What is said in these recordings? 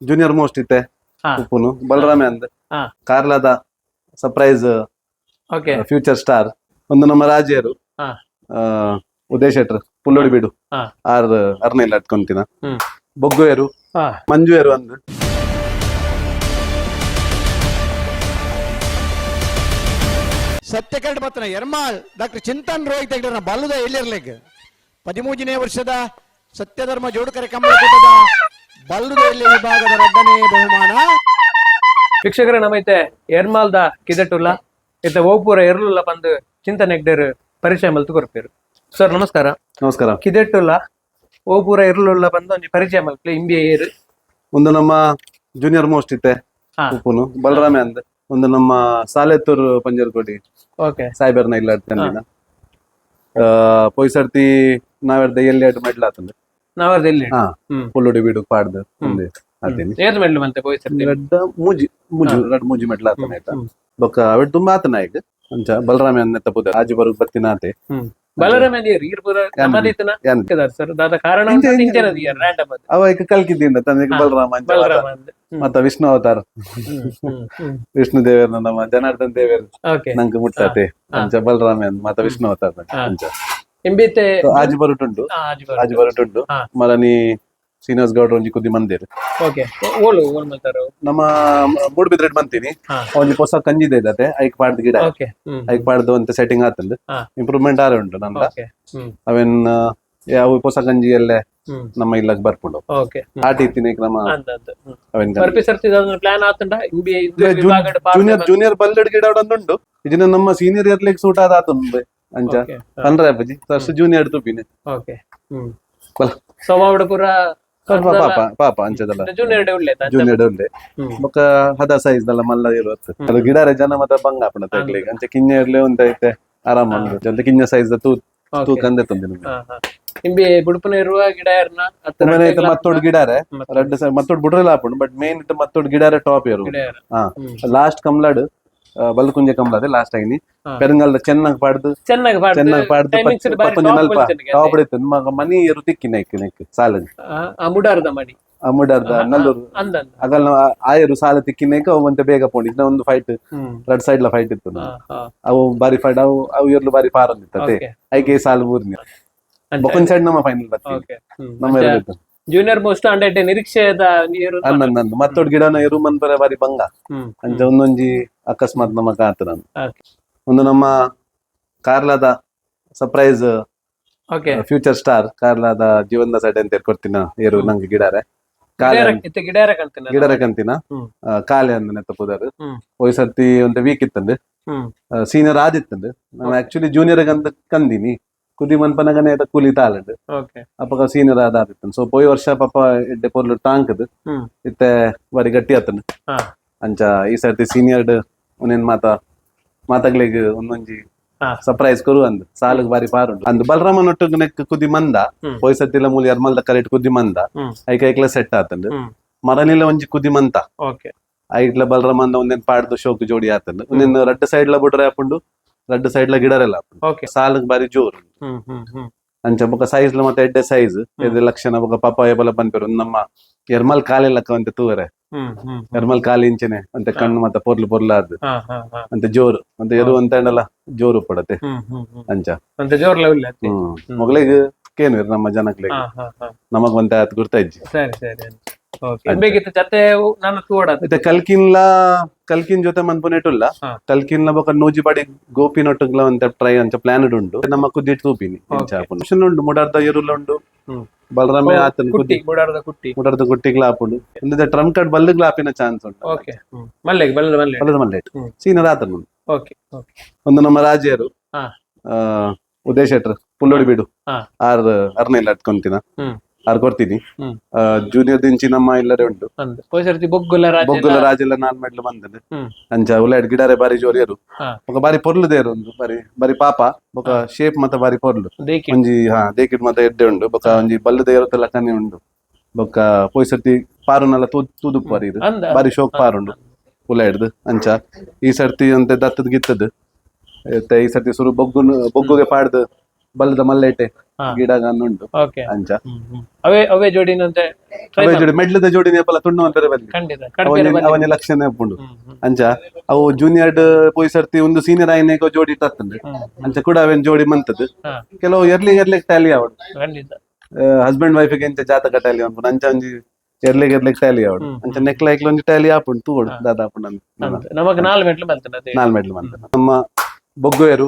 Junior most ಇತ್ತೆ ಹಾ. ಉಪ್ಪುನು ಬಲರಾಮೆ ಅಂದ್ ಹಾ. ಕಾರ್ಲಾದ ಸರ್ಪ್ರೈಸ್ ಓಕೆ ಫ್ಯೂಚರ್ ಸ್ಟಾರ್ ಒಂದು ನಮ್ಮ ರಾಜಿಯರು ಹಾ. ಉದಯ್ ಶೆಟ್ರ್ ಪುಲ್ಲೋಡಿ ಬೀಡು ಹಾ. ಆರ್ ಅರ್ನೆಲ್ಲ ಅಟ್ಕೊಂತಿನ ಹ್ಮ್. ಬೊಗ್ಗುಯರು ಹಾ. ಮಂಜುಯರು ಅಂದ್ ಸತ್ಯಕರಣ ಪತ್ರ ಎರ್ಮಾಳ್ ಡಾಕ್ಟರ್ ಚಿಂತನ್ ರೋಹಿತ್ ಹೆಗ್ಡೆ ಬಲ್ಲುದ ಎಲ್ಲಿರ್ಲಿಕ್ಕೆ 13ನೇ ವರ್ಷದ ಸತ್ಯಧರ್ಮ ಜೋಡುಕರೆ ಕಮ್ಮಳಕೂಟದ ಬಲ್ಲುದ ಎಲ್ಲಿ ವಿಭಾಗದ 2ನೇ ಬಹುಮಾನ. ವೀಕ್ಷಕರೇ ನಮೈತೆ ಎರ್ಮಾಲ್ದ ಕಿದಟುಲ್ಲ ಇತ್ತೆ ಓಪೂರ ಎರ್ಲುಲ್ಲ ಬಂದು ಚಿಂತನ್ ಹೆಗ್ಡೇರ್ ಪರಿಚಯ ಮಲ್ತು ಕೊರ್ಪೇರು. ಸರ್ ನಮಸ್ಕಾರ. ನಮಸ್ಕಾರ. ಕಿದೆಟ್ಟುಲ್ಲ ಓಪೂರ ಎರ್ಲುಲ್ಲ ಬಂದು ಒಂಜಿ ಪರಿಚಯ ಮಲ್ಪಲೆ ಇಂಬಿಯ ಏರು ಒಂದು ನಮ್ಮ ಜೂನಿಯರ್ ಮೋಸ್ಟ್ ಇತ್ತೆ ಹಾ. ಉಪ್ಪುನು ಬಲರಾಮೆ ಅಂದ್ ಒಂದು ನಮ್ಮ ಸಾಲೆತ್ತೂರ್ ಪಂಜರ್ಕೋಟಿ ಓಕೆ ಸಾಯ್ಬರ್ನ ಇಲ್ಲ ತಂದಿನ ಪೊಯ್ ಸರ್ತಿ ನಾವೆಡ್ದ ಎಲ್ಲಿ ಅಡ್ ಮೆಡ್ಲಾತಂದ್ ನಾವರ್ದ ಎಲ್ಲಿ ಹಾ ಹ್ಮ್ ಪುಲ್ಲೋಡಿ ಬೀಡು ಪಾಡ್ದು ಒಂದೇ ಆತೀನಿ ಏರ್ ಮೆಡ್ಲು ಮಂತೆ ಪೋಯ್ಸರ್ತಿ ರಡ್ಡ ಮೂಜಿ ಮುಜು ರಡ್ ಮೂಜಿ ಮೆಡ್ಲಾತನ ಆಯ್ತಾ ಹ್ಮ್. ಬೊಕ್ಕ ಅವಡ್ ತುಂಬಾ ಆತನ ಈಗ ಅಂಚ ಬಲರಾಮೆ ಅಂದ್ ತಪ್ಪುದ ಆಜಿ ಬರುಗ್ ಬತ್ತಿನ ಆತೆ ಹ್ಮ್ ಬಲರಾಮ ಈರ್ಪುರ ನಮ್ಮದಿತ್ತನ ಯಾನ್ ಸರ್ ದಾದ ಕಾರಣ ಇಂಚೆ ಇಂಚೆ ಇಂಚನದಿ ರ್ಯಾಂಡಮ್ ಅದು ಅವ ಈಗ ಕಲ್ಕಿದ್ದಿಂದ ತಂದೆ ಹಾ. ಬಲರಾಮ ಅಂಚ ಬಲರಾಮ ಅಂದ್ ಮತ್ತ ವಿಷ್ಣು ಅವತಾರ ವಿಷ್ಣು ದೇವರ ನಮ್ಮ ಜನಾರ್ದನ್ ದೇವರ ಓಕೆ ನಂಗೆ ಮುಟ್ಟಾತೆ ಹಾ. ಅಂಚ ಬಲರಾಮೆ ಅಂದ್ ಮತ್ತ ವಿಷ್ಣು ಅವತಾರ ಹಾ. ಅಂಚ ಎಂಬಿತೆ ಆಜಿ ಬರುಟುಂಡು ಆಜಿ ಬರುಟುಂಡು ಹಾ. ಮರನಿ ಶ್ರೀನಿವಾಸ್ ಗೌಡ್ರ ಒಂಜಿ ಕುದಿ ಮಂದಿರ್ ಓಕೆ ಓಳು ಓಲ್ ಮಲ್ತಾರ ನಮ್ಮ ಮೂಡ್ಬಿದ್ರೆಡ್ ಬಂತೀನಿ ಹಾ. ಒಂಜಿ ಹೊಸ ಕಂಜಿದೆ ಇದ್ದತೆ ಐಕ್ ಪಾಡ್ದು ಗಿಡ ಓಕೆ ಐಕ್ ಪಾಡ್ದು ಅಂತ ಸೆಟ್ಟಿಂಗ್ ಆತಂದ್ ಹಾ. ಇಂಪ್ರೂವ್ಮೆಂಟ್ ಆರೆ ಉಂಟು ನಂದ ಓಕೆ ಅವೆನ್ ಯಾವ ಹೊಸ ಕಂಜಿ ಎಲ್ಲೆ ಹ್ಮ್ ನಮ್ಮ ಇಲ್ಲಕ್ ಬರ್ಪುಂಡು ಓಕೆ ಆಟ ಇತ್ತಿನ ನಮ್ಮ ಅಂದ ಅವೆನ್ ಬರ್ಪಿ ಸರ್ತಿ ಪ್ಲಾನ್ ಆತಂಡ ಇಂಬಿಯ ವಿಭಾಗದ ಜೂನಿಯರ್ ಜೂನಿಯರ್ ಬಲ್ಲೆಡ್ ಗಿಡ ಉಂಟು ಇದನ್ನ ನಮ್ಮ ಸೀನಿಯರ್ ಇರ್ಲಿಕ್ಕೆ ಸೂಟ್ ಆದ ಆತುಂಡು ಅಂಚ ಪಂಡ್ರೆ ಅಪ್ಪಜಿ ಫಸ್ಟ್ ಜೂನಿಯರ್ ತುಪಿನಿ ಓಕೆ ಹ್ಮ್ ಕೊಲ. ಸೋಮಾವಡ ಪುರ ಪಾಪ ಪಾಪ ಅಂಚದಲ್ಲ ಜೂನಿಯರ್ ಡೇ ಉಳ್ಳೆ ಜೂನಿಯರ್ ಒಳ್ಳೆ ಬೊಕ್ಕ ಹದ ಸೈಜ್ ದಲ್ಲ ಮಲ್ಲ ಇರುವತ್ತು ಅದು ಗಿಡಾರೆ ಜನ ಮತ್ತ ಬಂಗ ಆಪಣ ತಗ್ಲಿಗೆ ಅಂಚೆ ಕಿನ್ನೆ ಇರ್ಲಿ ಒಂದ್ ಐತೆ ಆರಾಮ ಅಂದ್ ಕಿನ್ನೆ ಸೈಜ್ ತೂಕಂದೆ ತಂದಿ ನಿಮ್ಗೆ ಇಂಬಿ ಬುಡುಪುನ ಇರುವ ಗಿಡ ಯಾರನ್ನ ಐತೆ ಮತ್ತೊಡ್ ಗಿಡಾರೆ ರೆಡ್ ಸೈಡ್ ಮತ್ತೊಡ್ ಬುಡ್ರೆಲ್ಲ ಆಪುಂಡು ಬಟ್ ಮೇನ್ ಇಟ್ಟು ಮತ್ತೊಡ್ ಗಿಡಾರೆ ಟಾಪ್ ಇರು ಹಾ ಲಾಸ್ಟ್ ಕಮ್ಲಾಡ್ ಬಲ್ಕುಂಜೆ ಕಮ್ಲಾದೆ ಲಾಸ್ಟ್ ಆಗಿನಿ ಪೆರಂಗಲ್ದ ಚೆನ್ನಾಗಿ ಪಾಡ್ದು ಚೆನ್ನಾಗಿ ಚೆನ್ನಾಗಿ ಪಾಡ್ದು ಪಪ್ಪಂಜಿ ನಲ್ಪ ಟಾಪ್ ಹಿಡಿತು ಮನಿ ಇರು ತಿಕ್ಕಿನ ಇಕ್ಕಿನ ಸಾಲ ಮುಡಾರ್ದ ಮಾಡಿ ಅಮ್ಮುಡಾರ್ದ ನಲ್ಲೂರು ಅಂದ ಆಗಲ್ಲ ಆಯರು ಸಾಲ ತಿಕ್ಕಿನೇಕ ಅವು ಮತ್ತೆ ಬೇಗ ಪೋಂಡಿ ಇನ್ನ ಒಂದು ಫೈಟ್ ರೆಡ್ ಸೈಡ್ ಲ ಫೈಟ್ ಇತ್ತು ಅವು ಬಾರಿ ಫೈಟ್ ಅವು ಇರ್ಲು ಬಾರಿ ಪಾರ್ ಅಂದಿತ್ತತೆ ಐಕೆ ಸಾಲ ಮೂರ್ನಿ ಬೊಕ್ಕನ್ ಸೈಡ್ ನಮ್ಮ ಫೈನಲ್ ಬರ್ತೀವಿ ನಮ್ಮ ಇರಬೇಕು ಜೂನಿಯರ್ ಮೋಸ್ಟ್ ಅಂಡೈತೆ ನಿರೀಕ್ಷೆದ ನೀರು ಅನ್ನಂದು ಮತ್ತೊಡ್ ಗಿಡನ ಇರು ಮನ್ಪರೆ ಬಾರಿ ಬಂಗ ಅಂಚ ಒಂದೊಂಜಿ ಅಕಸ್ಮಾತ್ ನಮಕ್ ಆತನ ಒಂದು ನಮ್ಮ ಕಾರ್ಲಾದ ಸರ್ಪ್ರೈಸ್ ಓಕೆ ಫ್ಯೂಚರ್ ಸ್ಟಾರ್ ಕಾರ್ಲಾದ ಜೀವನದ ಸೈಡ್ ಅಂತ ಕೊಡ್ತೀನ ಏರು ನಂಗೆ ಗಿಡಾರೆ ಗಿಡರೆ ಕಂತಿನ ಕಾಲೆ ಅಂದನೆ ತಪ್ಪುದಾರು ಸರ್ತಿ ಒಂದು ವೀಕ್ ಇತ್ತಂದು ಸೀನಿಯರ್ ಆದಿತ್ತಂದು ನಾನು ಆಕ್ಚುಲಿ ಜೂನಿಯರ್ ಅಂತ ಕಂದಿನಿ ಕುದಿ ಮನ್ಪನಗನೆ ಕೂಲಿ ತಾಲಂಡು ಅಪ್ಪಗ ಸೀನಿಯರ್ ಆದಿತ್ತಂದು ಸೊ ಪೋಯ್ ವರ್ಷ ಪಾಪ ಎಡ್ಡೆ ಪೊರ್ಲು ಟಾಂಕದ್ ಇತ್ತೆ ಬಾರಿ ಗಟ್ಟಿ ಆತಂದು ಅಂಚ ಈ ಸರ್ತಿ ಸೀನಿಯರ್ ಒಂದೇನ್ ಮಾತಾಗ್ಲಿಗೆ ಒಂದೊಂಜಿ ಸರ್ಪ್ರೈಸ್ ಕೊರು ಅಂದ್ ಸಾಲಗ್ ಬಾರಿ ಪಾರುಂಡು ಅಂದ್ ಬಲರಾಮನ್ ಒಟ್ಟಿಗೆ ನೆಕ್ ಕುದಿ ಮಂದ ಪೋಯ್ ಸರ್ತಿಲ ಮೂಲಿ ಎರ್ಮಲ್ದ ಕರೆಕ್ಟ್ ಕುದಿ ಮಂದ ಐಕ್ಲ ಸೆಟ್ ಆತಂಡು ಮರನಿಲ್ಲ ಒಂಜಿ ಕುದಿ ಮಂತ ಐಕ್ಲ ಬಲರಾಮಂದ ಒಂದೇನ್ ಪಾಡ್ದು ಶೋಕ್ ಜೋಡಿ ಆತಂಡು ಒಂದೇನ್ ರೆಡ್ ಸೈಡ್ ಲ ಬುಡ್ರೆ ಹಾಪುಂಡು ರೆಡ್ ಸೈಡ್ ಲ ಗಿಡರೆಲ್ಲ ಹಾಪುಂಡು ಸಾಲಗ್ ಬಾರಿ ಜೋರು ಅಂಚ ಬೊಕ ಸೈಜ್ ಲ ಮತ್ತೆ ಎಡ್ಡೆ ಸೈಜ್ ಎಡ್ಡೆ ಲಕ್ಷಣ ಬೊಕ ಪಪ್ಪಾಯ ಬಲ ಪನ್ಪೆರು ನಮ್ಮ ಎರ್ಮಲ್ ಕಾಲೆ ಲಕ್ಕ ಅಂತ ತೂವರೆ ಎರ್ಮಲ್ ಕಾಲಿ ಇಂಚನೆ ಅಂತ ಕಣ್ಣು ಮತ್ತೆ ಪೊರ್ಲು ಪೊರ್ಲಾದ್ ಅಂತ ಜೋರು ಅಂತ ಎರು ಅಂತ ಜೋರು ಪಡತೆ ಅಂಚ ಅಂತ ಜೋರ್ಲ ಉಳ್ಳೆ ಮೊಗಲಿಗೆ ಕೇನು ನಮ್ಮ ಜನಕ್ಲಿಗೆ ನಮಗ್ ಒಂತ ಆತ್ ಗುರ್ತಾಯ್ಜಿ ಸರಿ ಸರಿ ಬೇಕಿತ್ತು ಜತೆ ನಾನು ತೂಡತ್ತೆ ಕಲ್ಕಿನ್ ಜೊತೆ ಮನ್ಪುನೆಟುಲ್ಲ ಕಲ್ಕಿನ್ ಬೊಕ ನೂಜಿಪಾಡಿ ಗೋಪಿನೊಟ್ಟುಗ್ಲ ಅಂತ ಟ್ರೈ ಅಂತ ಪ್ಲಾನ್ ಉಂಡು ನಮ್ಮ ಕುದ್ದಿಟ್ ತೂಪಿನಿ ಉಂಡು ಮುಡಾರ್ದ ಎರುಲ ಉಂಡು ಬಲರಾಮೆ ಆತನ ಮುಡಾರ್ದ ಕುಟ್ಟಿಗ್ಲ ಹಾಪುಂಡು ಅಂದ್ರೆ ಟ್ರಂಪ್ ಕಾರ್ಡ್ ಬಲ್ಲಗ್ಲ ಹಾಪಿನ ಚಾನ್ಸ್ ಉಂಟು ಮಲ್ಲೆ ಸೀನಿಯರ್ ಆತನ ಒಂದು ನಮ್ಮ ರಾಜಿಯರು ಉದಯ್ ಶೆಟ್ರ್ ಪುಲ್ಲೋಡಿ ಬೀಡು ಆರ್ ಅರ್ನೆಲ್ಲ ಅಟ್ಕೊಂತಿನ ಆರ್ ಕೊಡ್ತೀನಿ ಜೂನಿಯರ್ ದಿಂಚಿ ನಮ್ಮ ಇಲ್ಲರೆ ಉಂಟು ಬೊಗ್ಗುಲ ರಾಜೆಲ್ಲ ನಾನ್ ಮೆಡ್ಲು ಬಂದನೆ ಅಂಚ ಉಲಾಡ್ ಗಿಡಾರೆ ಬಾರಿ ಜೋರಿಯರು ಬೊಕ ಬಾರಿ ಪೊರ್ಲು ದೇರು ಒಂದು ಬಾರಿ ಪಾಪ ಬೊಕ ಶೇಪ್ ಮತ್ತೆ ಬಾರಿ ಪೊರ್ಲು ಒಂಜಿ ದೇಕಿಡ್ ಮತ್ತೆ ಎಡ್ಡೆ ಉಂಡು ಬೊಕ ಒಂಜಿ ಬಲ್ಲು ದೇರತ್ತೆಲ್ಲ ಕನ್ನಿ ಉಂಡು ಬೊಕ ಪೋಯ್ ಸರ್ತಿ ಪಾರುನೆಲ್ಲ ತೂದುಪ್ ಬಾರಿ ಇದು ಬಾರಿ ಶೋಕ್ ಪಾರುಂಡು ಉಲಾಡ್ದು ಅಂಚ ಈ ಸರ್ತಿ ಅಂತ ದತ್ತದ ಗಿತ್ತದ್ ಈ ಸರ್ತಿ ಸುರು ಬೊಗ್ಗುಗೆ ಪಾಡ್ದು ಬಲ್ಲದ ಮಲ್ಲೆಟೆ ಗಿಡಗನ್ನು ಉಂಟು ಓಕೆ ಅಂಚ ಅವೇ ಅವೇ ಜೋಡಿನಂತೆ ಅವೇ ಜೋಡಿ ಮೆಡ್ಲದ ಜೋಡಿ ನೇಪಲ ತುಂಡು ಅಂತಾರೆ ಬಲ್ಲಿ ಖಂಡಿತ ಕಡಿಮೆ ಅವನ ಲಕ್ಷಣ ಉಂಡು ಅಂಚ ಅವು ಜೂನಿಯರ್ ಪೋಯಿ ಸರ್ತಿ ಒಂದು ಸೀನಿಯರ್ ಆಯ್ನೆಗೋ ಜೋಡಿ ತತ್ತಂದು ಅಂಚ ಕೂಡ ಅವೇನ್ ಜೋಡಿ ಮಂತದ್ದು ಕೆಲವು ಎರ್ಲಿ ಟ್ಯಾಲಿ ಅವಡು ಖಂಡಿತ ಹಸ್ಬೆಂಡ್ ವೈಫ್ ಗೆ ಎಂಚ ಜಾತಕ ಟ್ಯಾಲಿ ಅನ್ಪುಂಡು ಅಂಚ ಒಂಜಿ ಎರ್ಲಿ ಟ್ಯಾಲಿ ಅವಡು ಅಂಚ ನೆಕ್ಲೈಕ್ಲ ಒಂಜಿ ಟ್ಯಾಲಿ ಆಪುಂಡು ತೂಡು ದಾದಾಪುಂಡು ನಮಕ್ 4 ಮೆಟ್ಲು ಬಲ್ತನದೆ 4 ಮೆಡ್ಲು ಮಂತ ನಮ್ಮ ಬೊಗ್ಗೋಯರು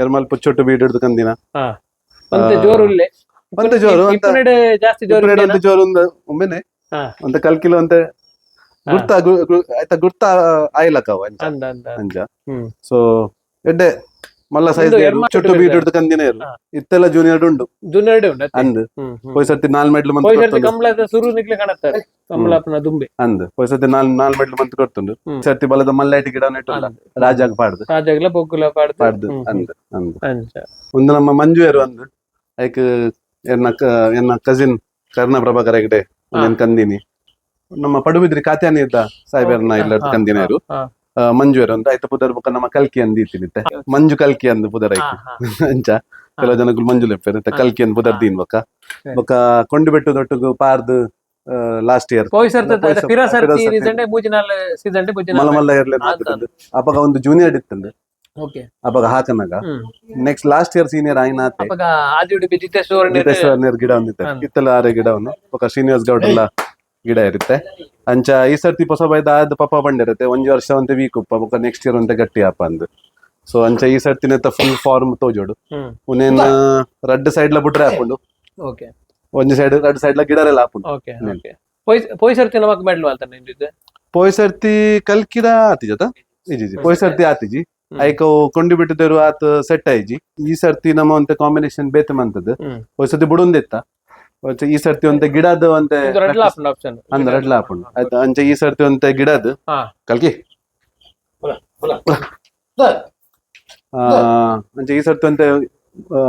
ಎರ್ಮಲ್ ಪುಚ್ಚೊಟ್ಟು ಬೀಡು ಹಿಡ್ದು ಕಂದಿನ ಒಂತೆ ಜೋರು ಉಲ್ಲೆ ಒಂತೆ ಜೋರು ಅಂತ ಇಪ್ಪನೆಡೆ ಜಾಸ್ತಿ ಜೋರು ಒಂತೆ ಜೋರು ಒಮ್ಮೆನೆ ಒಂತೆ ಕಲ್ಕಿಲು ಅಂತೆ ಗುರ್ತ ಆಯ್ತಾ ಗುರ್ತ ಆಯ್ಲಕ್ಕವ ಅಂಚ ಅಂದ ಅಂದ ಅಂಚ ಸೊ ಎಡ್ಡೆ ಮಲ್ಲ ಸೈಜ್ ಚೊಟ್ಟು ಬೀಡು ಹಿಡ್ದು ಕಂದಿನ ಇರು ಇತ್ತೆಲ್ಲ ಜೂನಿಯರ್ ಉಂಡು ಜುನ್ನಡೆ ಉಂಡು ಅಂದ್ ಪೋಯ್ ಸರ್ತಿ 4 ಮೆಡ್ಲು ಮಂತ್ ಹೋಯ್ ಸರ್ತಿ ಕಂಬಳದ ಸುರು ನಿಕ್ಲೆ ಕಾಣುತ್ತಾರೆ ಕಂಬಳಪ್ಪನ ದುಂಬೆ ಅಂದ್ ಪೋಯ್ ಸರ್ತಿ 4 ಮೆಡ್ಲು ಮಂತ್ ಕೊಡ್ತುಂಡು ಸರ್ತಿ ಬಲದ ಮಲ್ಲೈಟಿ ಗಿಡ ನೆಟ್ಟು ರಾಜಾಗ್ ಪಾಡ್ದು ರಾಜಾಗ್ಲ ಬೊಗ್ಗುಲ ಪಾಡ್ದು ಅಂದ್ ಅಂದ್ ಅಂಚ ಒಂದು ನಮ್ಮ ಮಂಜುಯರು ಅಂದ್ ಐಕ್ ಎನ್ನ ಕಸಿನ್ ಕರ್ಣ ಪ್ರಭಾಕರ್ ಹೆಗ್ಡೆ నేను ಕಂದಿನಿ ನಮ್ಮ ಪಡುಬಿದ್ರಿ ಕಾತ್ಯಾನಿ ಇದ್ದ ಸಾಯ್ಬೇರ್ನ ಇಲ್ಲ ಕಂದಿನೇರು ಮಂಜುಯರು ಅಂತ ಐತ ಪುದರ್ ಬೊಕ ನಮ್ಮ ಕಲ್ಕಿ ಅಂದಿತ್ತಿನಿತ್ತೆ ಮಂಜು ಕಲ್ಕಿ ಅಂದ್ ಪುದರ್ ಐಕ್ ಅಂಚ ಕೆಲವು ಜನಗಳು ಮಂಜು ಲೆಪ್ಪೇರ್ ಕಲ್ಕಿ ಅಂದ್ ಪುದರ್ ದೀನ್ ಬೊಕ ಕೊಂಡುಬೆಟ್ಟು ದೊಟ್ಟುಗು ಪಾರ್ದು ಲಾಸ್ಟ್ ಇಯರ್ ಹೋಯ್ ಸರ್ತಿ ಪಿರ ಸರ್ತಿ ರೀಸೆಂಟ್ ಮೂಜಿನಾಲ್ ಸೀಸನ್ ಮಲ್ಲ ಮಲ್ಲ ಇರ್ಲಿ ಅಪಗ ಒಂದು ಜೂನಿಯರ್ ಇತ್ತಂದು ಓಕೆ ಅಪಗ ಹಾಕನಾಗ ನೆಕ್ಸ್ಟ್ ಲಾಸ್ಟ್ ಇಯರ್ ಸೀನಿಯರ್ ಆಯ್ನಾತೆ ಅಪಗ ಆದಿಯುಡಿ ಜಿತೇಶ್ವರ ಗಿಡ ಒಂದಿತ್ತೆ ಇತ್ತಲ ಆರೆ ಗಿಡವನ್ನು ಬೊಕ ಶ್ರೀನಿವಾಸ್ ಗೌಡ್ ಎಲ್ಲ ಗಿಡ ಇರುತ್ತೆ ಅಂಚ ಈ ಸರ್ತಿ ಹೊಸ ಬೈದ ಆದ ಪಪ್ಪ ಬಂದಿರುತ್ತೆ ಒಂಜಿ ವರ್ಷ ಒಂತೆ ವೀಕ್ ಉಪ್ಪ ಬೊಕ ನೆಕ್ಸ್ಟ್ ಇಯರ್ ಒಂತೆ ಗಟ್ಟಿ ಆಪ ಅಂದ್ ಸೊ ಅಂಚ ಈ ಸರ್ತಿನೆತ್ತ ಫುಲ್ ಫಾರ್ಮ್ ತೋಜೋಡು ಉನೇನ್ ರಡ್ ಸೈಡ್ ಲ ಬಿಟ್ರೆ ಹಾಕೊಂಡು ಓಕೆ ಒಂಜಿ ಸೈಡ್ ರಡ್ ಸೈಡ್ ಲ ಗಿಡರೆಲ್ಲ ಹಾಕೊಂಡು ಓಕೆ ಓಕೆ ಹೋಯ್ ಸರ್ತಿ ನಮಕ್ ಮೆಡಲ್ ವಾಲ್ತಾನೆ ನಿಂದಿದ್ದೆ ಪೋಯ್ ಸರ್ತಿ ಕಲ್ಕಿದ ಆತಿಜತ ಇಜಿ ಪೋಯ್ ಸರ್ತಿ ಆತಿಜಿ ಐಕ ಕೊಂಡಿ ಬಿಟ್ಟಿದ್ದೇರು ಆತ ಸೆಟ್ ಆಯ್ಜಿ ಈ ಸರ್ತಿ ನಮ್ಮ ಒಂತೆ ಕಾಂಬಿನೇಷನ್ ಬೇತೆ ಮಂತದ್ದು ಪೋಯ್ ಸರ್ತಿ ಬುಡುಂದೆತ್ತ ಈ ಸರ್ತಿ ಒಂತೆ ಗಿಡದ ಒಂತೆ ಅಂದ್ ರಡ್ಲ ಹಾಕೊಂಡು ಆಯ್ತಾ ಅಂಚ ಈ ಸರ್ತಿ ಒಂತೆ ಗಿಡದ ಕಲ್ಕಿ ಅಂಚ ಈ ಸರ್ತಿ ಒಂತೆ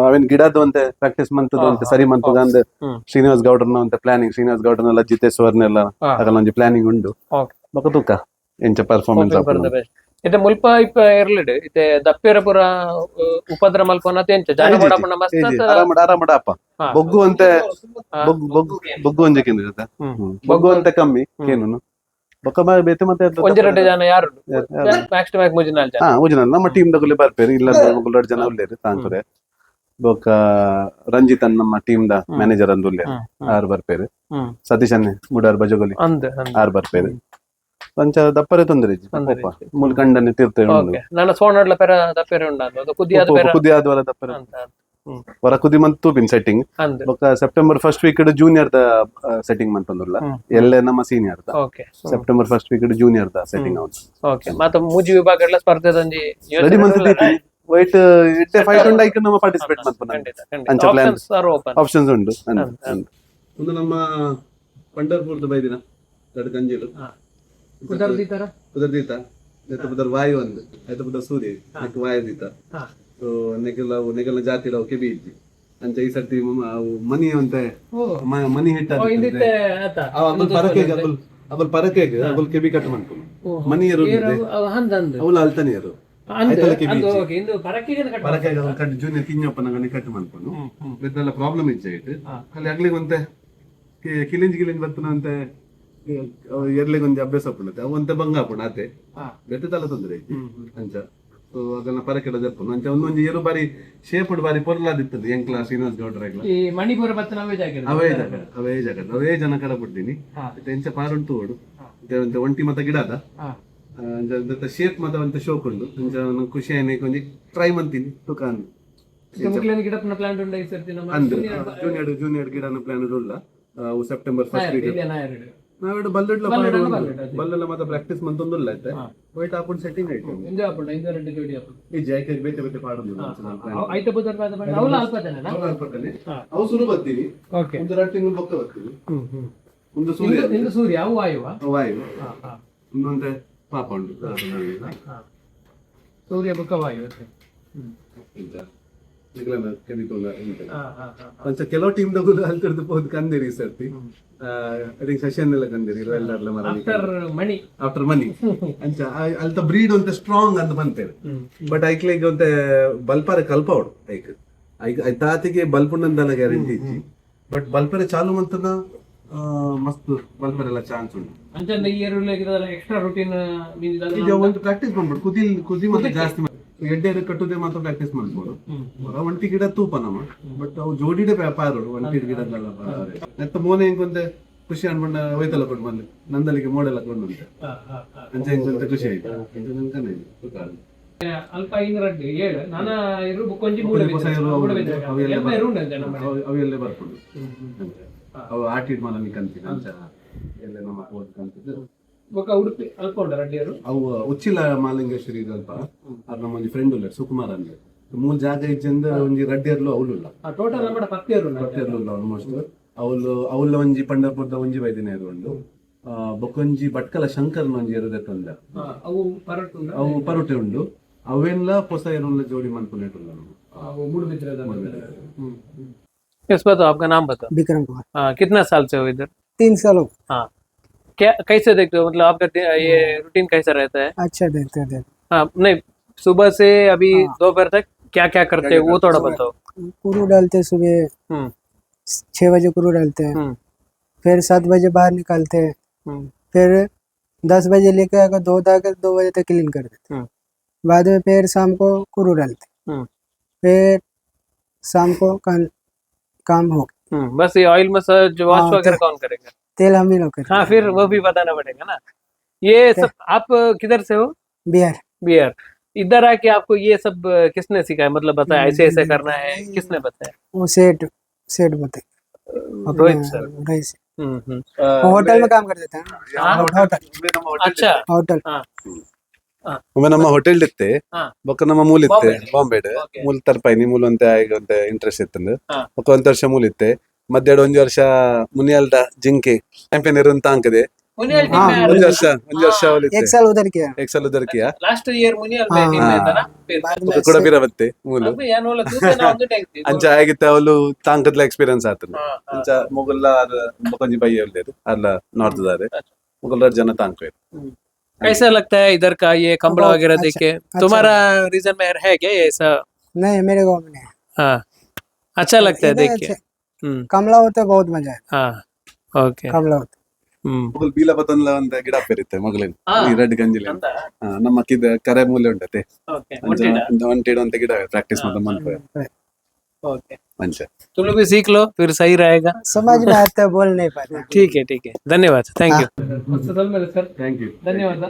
ಅವೇನ್ ಗಿಡದ ಒಂತೆ ಪ್ರಾಕ್ಟೀಸ್ ಮಂತದ ಒಂತೆ ಸರಿ ಮಂತದ ಅಂದ್ ಶ್ರೀನಿವಾಸ್ ಗೌಡ್ರನ ಒಂತೆ ಪ್ಲಾನಿಂಗ್ ಶ್ರೀನಿವಾಸ್ ಗೌಡ್ರನೆಲ್ಲ ಜಿತೇಶ್ವರ್ನೆಲ್ಲ ಆಗಲ್ಲ ಒಂಜಿ ಪ್ಲಾನಿಂಗ್ ಉಂಡು ಬೊಕ ತೂಕ ಎಂಚ ಪರ್ಫಾರ್ಮೆನ್ಸ್ ಇತ್ತೆ ಮುಲ್ಪ ಇಪ್ಪ ಇರ್ಲಿಡ್ ಇತ್ತೆ ದಪ್ಪೆರ ಪುರ ಉಪದ್ರ ಮಲ್ಪನ ಎಂಚ ಜಾಗ ಬಡಪನ ಮಸ್ತ್ ಆರಾಮಡ ಅಪ್ಪ ಬೊಗ್ಗು ಅಂತೆ ಬೊಗ್ಗು ಒಂಜಿ ಕಿಂದ ಬೊಗ್ಗು ಅಂತೆ ಕಮ್ಮಿ ಕೇನು ಬೊಕ್ಕ ಬೇತೆ ಮತ್ತೆ ಒಂಜಿ 2 ಜನ ಯಾರು ಮ್ಯಾಕ್ಸ್ ಟು ಮ್ಯಾಕ್ಸ್ ಮುಜಿನಾಲ್ ಜನ ಮುಜಿನಾಲ್ ನಮ್ಮ ಟೀಮ್ ದಗುಲೆ ಬರ್ಪೇರಿ ಇಲ್ಲ 2 ಜನ ಉಲ್ಲೇರಿ ತಾಂಕುರೆ ಬೊಕ್ಕ ರಂಜಿತ್ ಅನ್ ನಮ್ಮ ಟೀಮ್ ದ ಮ್ಯಾನೇಜರ್ ಅಂದುಲ್ಲೆ ಆರ್ ಬರ್ಪೇರಿ ಸತೀಶ್ ಅನ್ನ ಮುಡಾರ್ ಬಜಗೋಲಿ ಆರ್ ಬರ್ಪೇರಿ ಪಂಚ ದಪ್ಪರೆ ತೊಂದರೆ ಮುಲ್ಕಂಡನೆ ತೀರ್ಥ ನನ್ನ ಸೋಣಡ್ಲ ಪೆರ ದಪ್ಪೆರೆ ಉಂಡು ಕುದಿಯಾದ ವರ ದಪ್ಪರೆ ವರ ಕುದಿ ಮಂತ್ ತೂಪಿನ್ ಸೆಟ್ಟಿಂಗ್ ಬೊಕ ಸೆಪ್ಟೆಂಬರ್ ಫಸ್ಟ್ ವೀಕ್ ಜೂನಿಯರ್ ದ ಸೆಟ್ಟಿಂಗ್ ಮಂತಂದುಲ್ಲ ಎಲ್ಲೆ ನಮ್ಮ ಸೀನಿಯರ್ ದ ಸೆಪ್ಟೆಂಬರ್ ಫಸ್ಟ್ ವೀಕ್ ಜೂನಿಯರ್ ದ ಸೆಟ್ಟಿಂಗ್ ಅವನು ಓಕೆ ಮತ್ತ ಮೂಜಿ ವಿಭಾಗಡ್ಲ ಸ್ಪರ್ಧೆ ದಂಜಿ ರೆಡಿ ಮಂತ್ ದೀತಿ ವೈಟ್ ಇಟ್ಟೆ ಫೈಟ್ ಉಂಡು ಐಕ ನಮ್ಮ ಪಾರ್ಟಿಸಿಪೇಟ್ ಮಂತನ ಅಂಚ ಪ್ಲಾನ್ ಆಪ್ಷನ್ಸ್ ಉಂಡು ಒಂದು ನಮ್ಮ ಪಂಡರ್ಪುರದ ಬೈದಿನ ದಡ್ ಕಂಜಿಲು ಕುದರ್ದೀತ ನೆತ್ತ ವಾಯು ಒಂದು ಆಯ್ತು ಬುದರ್ ಸೂರ್ಯ ನೆಕ್ ವಾಯು ದೀತ ನೆಗಲ ಜಾತಿ ಕೆಬಿ ಇಜ್ಜಿ ಅಂಚ ಈ ಸರ್ತಿ ಮನಿ ಅಂತೆ ಮನಿ ಹಿಟ್ಟ ಅವಲ್ ಪರಕೆಗೆ ಅವಲ್ ಕೆಬಿ ಕಟ್ ಮಾಡ್ಕೊಂಡು ಮನಿ ಅವಳು ಅಲ್ತಾನಿಯರು ಜೂನಿಯರ್ ಕಿಂಜಪ್ಪನ ಕಟ್ ಮಾಡ್ಕೊಂಡು ಇದೆಲ್ಲ ಪ್ರಾಬ್ಲಮ್ ಇಜ್ಜೆ ಅಲ್ಲಿ ಆಗ್ಲಿಗೆ ಒಂತೆ ಕಿಲಿಂಜ್ ಬರ್ತನ ಅಂತೆ ಎರ್ಲಿಗೆ ಒಂಜಿ ಅಭ್ಯಾಸ ಪುಣತೆ ಅವಂತೆ ಬಂಗ ಹಾಪುಣ ಆತೆ ಬೆತ್ತ ತಲ ತೊಂದರೆ ಅಂಚ ಸೊ ಅದನ್ನ ಪರಕೆಡ ಜಪ್ಪು ಅಂಚ ಒಂದೊಂಜಿ ಏರು ಬಾರಿ ಶೇಪ್ ಬಾರಿ ಪೊರ್ಲಾದಿತ್ತದು ಎಂಕ್ಲ ಶ್ರೀನಿವಾಸ್ ಗೌಡ್ರ ಅವೇ ಜನ ಕಡ ಬಿಡ್ತೀನಿ ಎಂಚ ಪಾರುಂಟು ಓಡು ಒಂಟಿ ಮತ ಗಿಡದ ಶೇಪ್ ಮತ ಅಂತ ಶೋಕುಂಡು ಅಂಚ ಖುಷಿ ಆಯ್ನೆ ಕೊಂಚ ಟ್ರೈ ಮಂತೀನಿ ತುಕಾನ್ ಜೂನಿಯರ್ ಗಿಡನ ಪ್ಲಾನ್ ಉಳ್ಳ ಸೆಪ್ಟೆಂಬರ್ ಫಸ್ಟ್ ವೀಕ್ ನಾವೆಡು ಬಲ್ಲೆಲ್ಲ ಮತ್ತೆ ಪ್ರಾಕ್ಟೀಸ್ ಮಂತೊಂದುಲ್ಲ ಐತೆ ವೈಟ್ ಹಾಕೊಂಡು ಸೆಟ್ಟಿಂಗ್ ಆಯ್ತು ಈ ಜಾಯ್ಕೆ ಬೇತೆ ಬೇತೆ ಪಾಡೋದು ಅವು ಶುರು ಬರ್ತೀವಿ ಒಂದು 2 ತಿಂಗಳು ಬೊಕ್ಕ ಬರ್ತೀವಿ ಒಂದು ಸೂರ್ಯ ವಾಯು ಇನ್ನೊಂದೆ ಪಾಪ ಉಂಟು ಸೂರ್ಯ ಬೊಕ್ಕ ವಾಯು ಒಂಚ ಕೆಲವು ಟೀಮ್ ದಾಗ ಅಲ್ತಿರ್ದು ಹೋದ್ ಕಂದಿರಿ ಈ ಸರ್ತಿ ಐ ಸೆಷನ್ ಎಲ್ಲ ಕಂದಿರಿ ಎಲ್ಲರಲ್ಲ ಆಫ್ಟರ್ ಮನಿ ಅಂಚ ಅಲ್ತ ಬ್ರೀಡ್ ಒಂತೆ ಸ್ಟ್ರಾಂಗ್ ಅಂತ ಬಂತೇವೆ ಬಟ್ ಐಕ್ಲಿಗೆ ಒಂತೆ ಬಲ್ಪಾರ ಕಲ್ಪ ಅವಡು ಐಕ್ ತಾತಿಗೆ ಬಲ್ಪುಂಡಂದಲ್ಲ ಗ್ಯಾರಂಟಿ ಇಜ್ಜಿ ಬಟ್ ಬಲ್ಪರೆ ಚಾಲು ಮಂತನ ಮಸ್ತ್ ಬಲ್ಪರೆಲ್ಲ ಚಾನ್ಸ್ ಉಂಟು. ಅಂಚಂದ ಈ ಎಕ್ಸ್ಟ್ರಾ ರೂಟೀನ್ ಈಗ ಒಂದು ಪ್ರಾಕ್ಟೀಸ್ ಮಾಡ್ಬೋದು ಕುದಿ ಮತ್ತೆ ಜಾಸ್ತಿ ಎಡ್ಡೆ ಕಟ್ಟುದೇ ಮಾತ್ರ ಪ್ರಾಕ್ಟೀಸ್ ಮಾಡ್ಬೋದು. ಒಂಟಿ ಗಿಡ ತೂಪ ನಮ್ಮ ಬಟ್ ಅವು ಜೋಡಿಡೆ ವ್ಯಾಪಾರ ಒಂಟಿ ಗಿಡದಲ್ಲ ನೆತ್ತ ಮೋನೆ ಹೆಂಗೊಂದೆ ಖುಷಿ ಅನ್ಕೊಂಡ ಹೋಯ್ತಲ್ಲ ಕೊಟ್ಟು ಬಂದು ನಂದಲಿಗೆ ಮೋಡೆಲ್ಲ ಕೊಂಡು ಅಂತ ಅಂಚೆ ಹೆಂಗೊಂತ ಖುಷಿ ಆಯ್ತು. ಅಲ್ಪ ಇಂಗ್ರಡ್ಡಿ ಏಳು ನಾನಾ ಇರು ಕೊಂಚಿ ಅವೆಲ್ಲ ಬರ್ಕೊಂಡು ಅವು ಆಟಿಡ್ ಮನ ಕಂತೀನಿ ಅಂಚ ಎಲ್ಲ ನಮ್ಮ ಕಂತಿದ್ದು ಬೊಕ ಉಡುಪಿ ಅಲ್ಪ ಉಂಡ ರಡ್ಡಿಯರು ಅವು ಉಚ್ಚಿಲ ಮಾಲಿಂಗೇಶ್ವರಿ ಅಲ್ಪ ಅದು ನಮ್ಮ ಒಂದು ಫ್ರೆಂಡ್ ಉಲ್ಲ ಸುಕುಮಾರ್ ಅಂದ್ರೆ ಮೂಲ ಜಾಗ ಇಜ್ಜಂದ ಒಂಜಿ ರಡ್ಡಿಯರ್ಲು ಅವಳುಲ್ಲ ಟೋಟಲ್ ನಮ್ಮ ಪತ್ತೆರ್ಲು ಆಲ್ಮೋಸ್ಟ್ ಅವಳ ಒಂಜಿ ಪಂಡರಪುರದ ಒಂಜಿ ವೈದ್ಯನೇ ಉಂಡು ಬೊಕೊಂಜಿ ಬಟ್ಕಲ ಶಂಕರ್ನ ಒಂಜಿ ಎರದೆತ್ತೊಂದ ಅವು ಪರೋಟೆ ಉಂಡು ಅವೆಲ್ಲ ಹೊಸ ಏನುಲ್ಲ ಜೋಡಿ ಮನ್ಪುನೇಟುಲ್ಲ यस बताओ आपका नाम बताओ. विक्रम कुमार. हाँ, कितना साल से हो इधर? 3 साल हो. हाँ, क्या कैसे देखते हो मतलब आपका ये रूटीन कैसा रहता है? अच्छा देखते हैं. हाँ, नहीं सुबह से अभी दोपहर तक क्या क्या करते हैं वो थोड़ा बताओ. कुरू डालते हैं सुबह 6 बजे कुरू डालते हैं, फिर 7 बजे बाहर निकालते हैं, फिर 10 बजे लेके आकर 2 बजे तक क्लीन कर देते हैं. बाद में फिर शाम को कुरू डालते हैं, फिर शाम को काम हो गया. बस ये ऑयल मसाज वॉश वगैरह कौन करेगा? तेल हम ही लोग करते हैं. हाँ, फिर वो भी बताना पड़ेगा ना. ये सब आप किधर से हो? बिहार. बिहार. इधर आके आपको ये सब किसने सिखाया मतलब बताया ऐसे ऐसे करना है किसने बताया? वो सेठ बताए. रोहित सर. होटल में काम करते थे. अच्छा. होटल. ಒಮ್ಮೆ ನಮ್ಮ ಹೋಟೆಲ್ ಇತ್ತೆ ಬೊಕ್ಕ ನಮ್ಮ ಮೂಲ ಇತ್ತೆ ಬಾಂಬೆಡ್ ಮೂಲ ತರ್ಪಾಯಿನಿ ಮೂಲ ಅಂತ ಈಗ ಅಂತ ಇಂಟ್ರೆಸ್ಟ್ ಇತ್ತಂದು ಬೊಕ್ಕ 1 ವರ್ಷ ಮೂಲ ಇತ್ತೆ ಮಧ್ಯಾಹ್ನ 1 ವರ್ಷ ಮುನಿಯಲ್ದ ಜಿಂಕೆ ಚಾಂಪಿಯನ್ ಇರುವಂತ ಅಂಕದೆ 1 ವರ್ಷ ಅವಲಿತ್ತೆ 1 साल उधर किया. 1 साल उधर किया लास्ट ईयर मुनियल में टीम में था ना फिर ಕೂಡ ಬಿರವತ್ತೆ ಮೂಲ अबे यार वाला तू ना ಒಂದು ಟ್ಯಾಂಕ್ ಅಂಚ ಆಗಿತ್ತೆ ಅವಳು ತಾಂಕದ್ಲ ಎಕ್ಸ್ಪೀರಿಯನ್ಸ್ ಆತನ ಅಂಚ ಮೊಗಲ್ಲ ಬೊಕೊಂಜಿ ಬೈ ಹೇಳ್ದೇರು ಅಲ್ಲ ನಾರ್ತ್ ದಾರೆ ಮೊಗಲ್ಲ ಜನ ತಾಂಕ कैसा लगता है इधर का ये कंबल वगैरह देख के? तुम्हारा रीजन में है क्या ये ऐसा? नहीं मेरे गाँव में नहीं. हाँ, अच्छा लगता है देख के. कमला होता बहुत मजा है. हाँ, ओके. कमला होता. ಮೊಗಲ್ ಬೀಲ ಬತನ್ಲ ಅಂತ ಗಿಡ ಪೆರಿತ್ತೆ ಮೊಗಲಿನ ಈ ರೆಡ್ ಗಂಜಿಲಿ ನಮ್ಮ ಕಿದ ಕರೆ ಮೂಲೆ ಉಂಟತೆ ಒಂಟಿಡ ಅಂತ ಗಿಡ ಪ್ರಾಕ್ಟೀಸ್ ಮಾಡ ಮನ್ಪೆ ओके. ಮಂಚ तुम लोग भी सीख लो फिर सही रहेगा. समझ में आता है बोल नहीं पाते. ठीक है धन्यवाद. Thank you. ಥ್ಯಾಂಕ್ ಯು धन्यवाद.